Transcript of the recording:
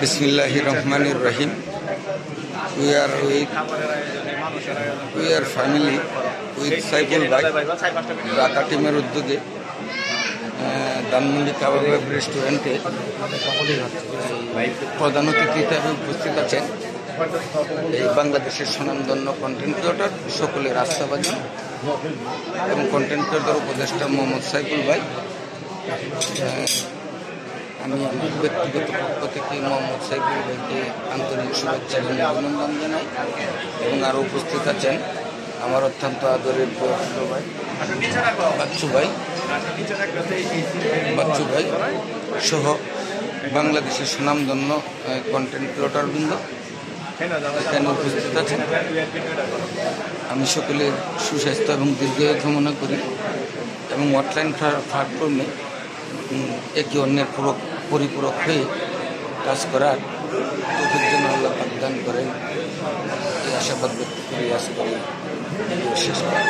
Bismillahirrahmanirrahim. We are family with Saiful Bhai, Dhaka টিমের উদ্যোগে ধানমন্ডি কাবাব রেস্টুরেন্টে প্রধান অতিথি হিসেবে উপস্থিত আছেন এই বাংলাদেশের স্বনামধন্য কন্টেন্ট ক্রিয়েটর সকলের আস্থাভাজন এবং কন্টেন্ট ক্রিয়েটর উপদেষ্টা মোহাম্মদ সাইফুল ভাই। আমি আমার ব্যক্তিগত পক্ষ থেকে মোহাম্মদ সাইফুল ভাইকে আন্তরিক শুভেচ্ছা এবং অভিনন্দন জানাই এবং আরও উপস্থিত আছেন আমার অত্যন্ত আদরের ভাই বাচ্চু ভাই সহ বাংলাদেশের সুনামধন্য কন্টেন্ট ক্রিয়েটর বৃন্দ এখানে উপস্থিত আছেন। আমি সকলের সুস্বাস্থ্য এবং দীর্ঘায়ু কামনা করি এবং অনলাইন প্ল্যাটফর্মে একে অন্যের পরিপূরক হয়ে কাজ করার তৌফিক যেন আল্লাহ পাক দান করেন এই আশাবাদ ব্যক্ত করে আজ করে শেষ করি।